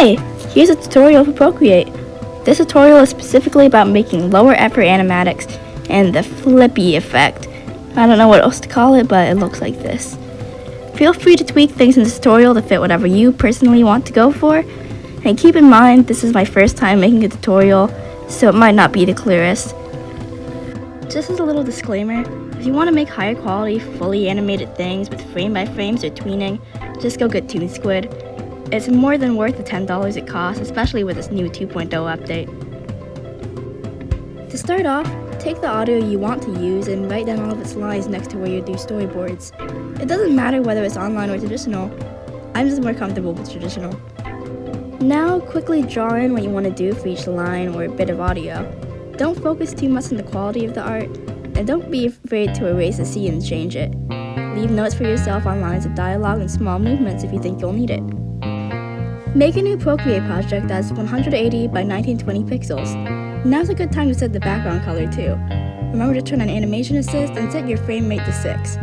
Hi! Here's a tutorial for Procreate. This tutorial is specifically about making lower effort animatics and the flippy effect. I don't know what else to call it, but it looks like this. Feel free to tweak things in this tutorial to fit whatever you personally want to go for. And keep in mind, this is my first time making a tutorial, so it might not be the clearest. Just as a little disclaimer, if you want to make higher quality, fully animated things with frame by frames or tweening, just go get Toon Squid. It's more than worth the $10 it costs, especially with this new 2.0 update. To start off, take the audio you want to use and write down all of its lines next to where you do storyboards. It doesn't matter whether it's online or traditional. I'm just more comfortable with traditional. Now quickly draw in what you want to do for each line or bit of audio. Don't focus too much on the quality of the art, and don't be afraid to erase a scene and change it. Leave notes for yourself on lines of dialogue and small movements if you think you'll need it. Make a new Procreate project that's 180 by 1920 pixels. Now's a good time to set the background color too. Remember to turn on animation assist and set your frame rate to 6.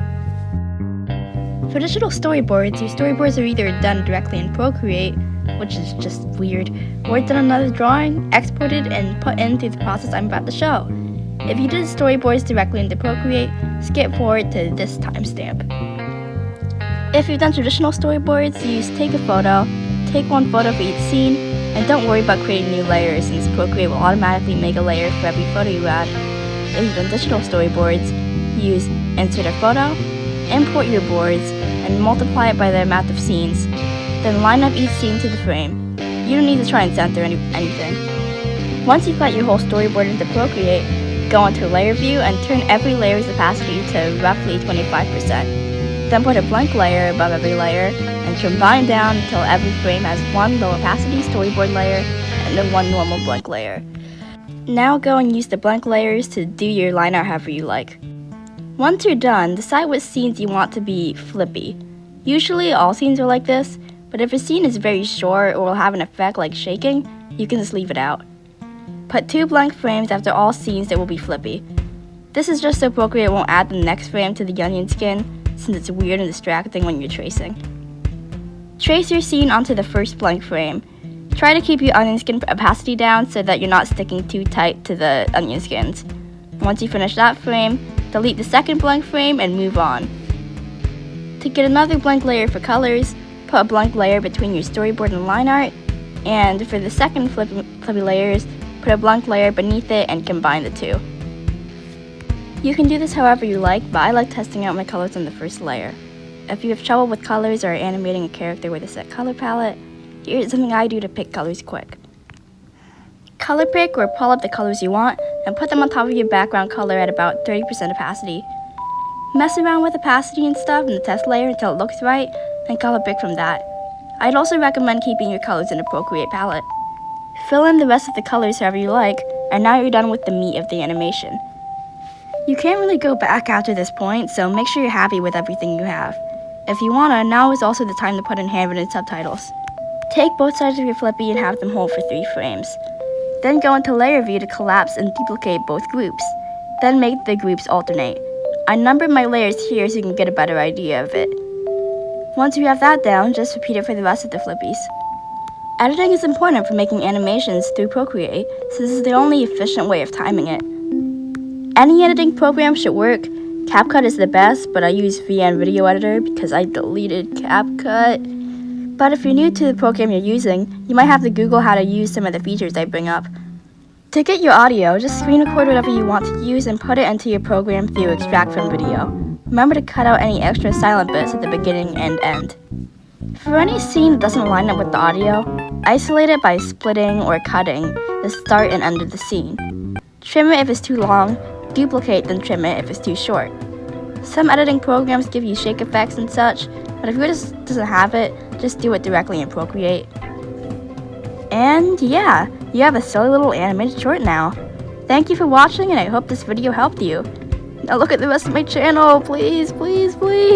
For digital storyboards, your storyboards are either done directly in Procreate, which is just weird, or done another drawing, exported, and put into the process I'm about to show. If you did storyboards directly into Procreate, skip forward to this timestamp. If you've done traditional storyboards, use take a photo, take one photo for each scene, and don't worry about creating new layers since Procreate will automatically make a layer for every photo you add. If you've done digital storyboards, use insert a photo, import your boards, and multiply it by the amount of scenes. Then line up each scene to the frame. You don't need to try and center anything. Once you've got your whole storyboard into Procreate, go into layer view and turn every layer's opacity to roughly 25%. Then put a blank layer above every layer and combine down until every frame has one low opacity storyboard layer and then one normal blank layer. Now go and use the blank layers to do your line art however you like. Once you're done, decide what scenes you want to be flippy. Usually all scenes are like this, but if a scene is very short or will have an effect like shaking, you can just leave it out. Put 2 blank frames after all scenes that will be flippy. This is just so Procreate won't add the next frame to the onion skin, since it's weird and distracting when you're tracing. Trace your scene onto the first blank frame. Try to keep your onion skin opacity down so that you're not sticking too tight to the onion skins. Once you finish that frame, delete the second blank frame and move on. To get another blank layer for colors, put a blank layer between your storyboard and line art, and for the second flippy layers, put a blank layer beneath it and combine the two. You can do this however you like, but I like testing out my colors on the first layer. If you have trouble with colors or animating a character with a set color palette, here's something I do to pick colors quick. Color pick or pull up the colors you want and put them on top of your background color at about 30% opacity. Mess around with opacity and stuff in the test layer until it looks right, then color pick from that. I'd also recommend keeping your colors in a Procreate palette. Fill in the rest of the colors however you like, and now you're done with the meat of the animation. You can't really go back after this point, so make sure you're happy with everything you have. If you wanna, now is also the time to put in handwritten subtitles. Take both sides of your flippy and have them hold for 3 frames. Then go into layer view to collapse and duplicate both groups. Then make the groups alternate. I numbered my layers here so you can get a better idea of it. Once you have that down, just repeat it for the rest of the flippies. Editing is important for making animations through Procreate, since this is the only efficient way of timing it. Any editing program should work. CapCut is the best, but I use VN Video Editor because I deleted CapCut. But if you're new to the program you're using, you might have to Google how to use some of the features I bring up. To get your audio, just screen record whatever you want to use and put it into your program through Extract from Video. Remember to cut out any extra silent bits at the beginning and end. For any scene that doesn't line up with the audio, isolate it by splitting or cutting the start and end of the scene. Trim it if it's too long, duplicate then trim it if it's too short. Some editing programs give you shake effects and such, but if yours doesn't have it, just do it directly in Procreate. And yeah, you have a silly little animated short now. Thank you for watching and I hope this video helped you. Now look at the rest of my channel, please, please, please.